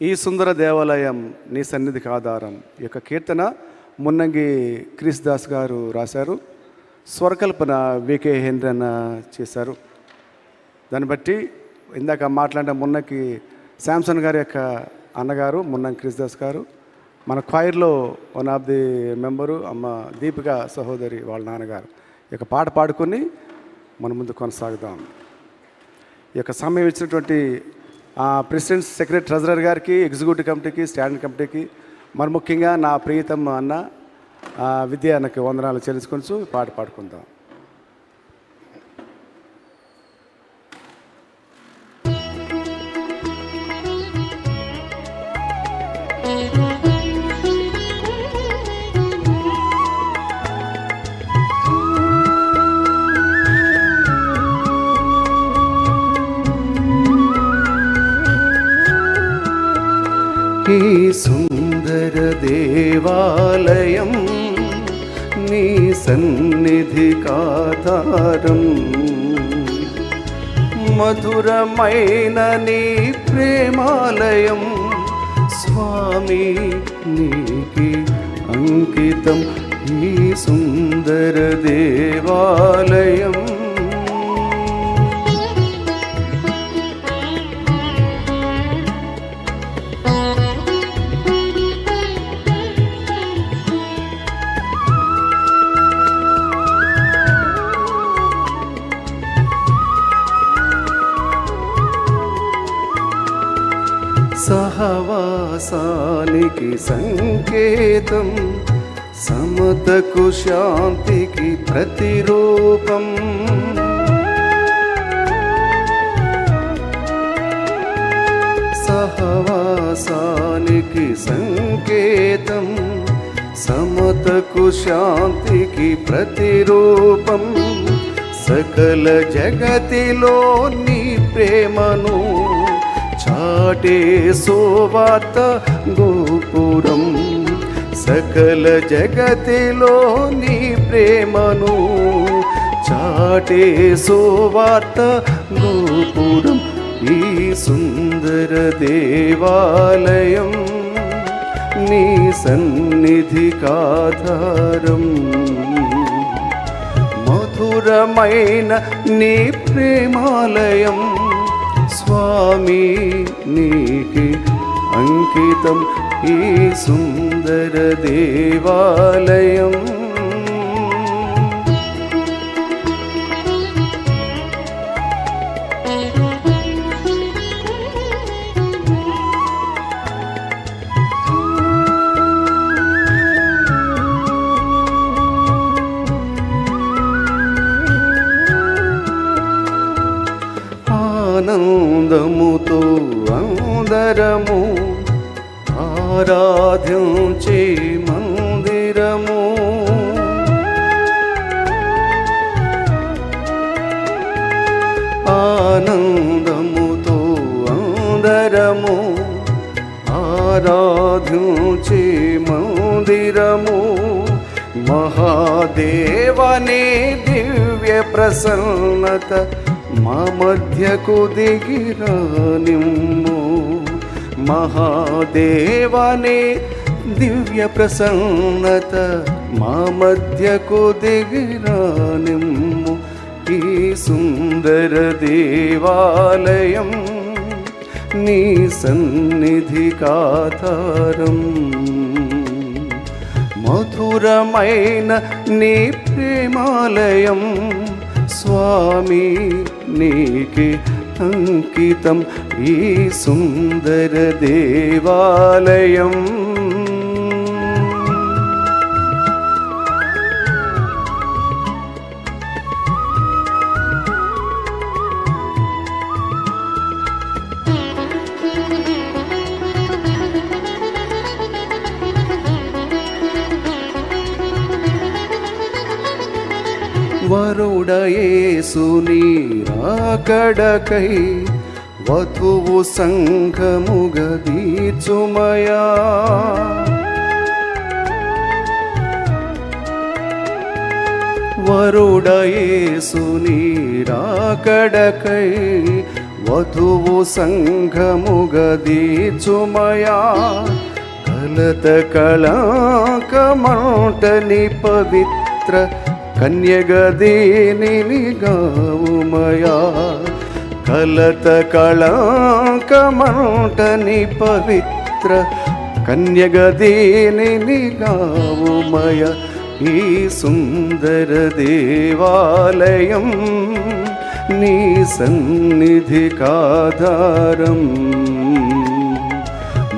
ఈ సుందర దేవాలయం నీ సన్నిధికి ఆధారం. ఈ యొక్క కీర్తన మున్నంగి క్రిస్దాస్ గారు రాశారు, స్వరకల్పన వికే హేంద్రన్ చేశారు. దాన్ని బట్టి ఇందాక మాట్లాడిన మున్నకి శాంసన్ గారి యొక్క అన్నగారు మున్నంగి క్రిస్దాస్ గారు, మన క్వైర్లో వన్ ఆఫ్ ది మెంబరు అమ్మ దీపిక సహోదరి వాళ్ళ నాన్నగారు ఈ యొక్క పాట పాడుకొని మన ముందు కొనసాగుదాం. ఈ యొక్క సమయం ఇచ్చినటువంటి ప్రెసిడెంట్, సెక్రటరీ, ట్రెజరర్ గారికి, ఎగ్జిక్యూటివ్ కమిటీకి, స్టాండింగ్ కమిటీకి, మరి ముఖ్యంగా నా ప్రియతమ అన్న విద్య అన్నకి వందనాలు చెల్లించుకొని పాట పాడుకుందాం. ఈ సుందర దేవాలయం నీ సన్నిధికాధారం, మధురమైన నీ ప్రేమాలయం స్వామి నీకి అంకితం. ఈ సుందర దేవాలయం సహవాసానికి సంకేతం, సమతకు శాంతికి ప్రతిరూపం. సహవాసానికి సంకేతం, సమతకు శాంతికి ప్రతిరూపం. సకల జగతిలో నీ ప్రేమను చాటే సువార్త గోపురం. సకల జగతిలో నీ ప్రేమను చాటే సువార్త గోపురం. ఈ సుందర దేవాలయం నీ సన్నిధికాధారం, మధురమైన నీ ప్రేమాలయం స్వామి నీకి అంకితం. ఈ సుందర దేవాలయం ఆనందముతో అందరము ఆరాధించే మందిరము. ఆనందముతో అందరము ఆరాధించే మందిరము. మహాదేవనే దివ్య ప్రసన్నత మా మధ్యకు దిగిరానిమ్ము. మహాదేవనే దివ్య ప్రసన్నత మా మధ్యకు దిగిరానిమ్ము. ఈ సుందర దేవాలయం నీ సన్నిధికాధారం, మధురమైన నీ ప్రేమాలయం స్వామి నీకి అంకితం. ఈ సుందర దేవాలయం వరుడయేసుని రాకడకై వధువు సంఘముగా దీర్చుమయా. వరుడయేసుని రాకడకై వధువు సంఘముగదీచుమయా కలత కళాకమంటని పవిత్ర కన్యగదీని గావుమయా కలత కళాకమంటని పవిత్ర కన్యగదీని గావుమయ ఈ సుందర దేవాలయం నీ సన్నిధికాధారం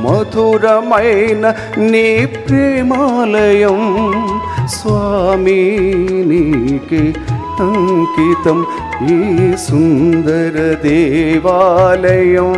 మధురమైన నీ ప్రేమాలయం స్వామి నీకే అంకితం ఈ సుందర దేవాలయం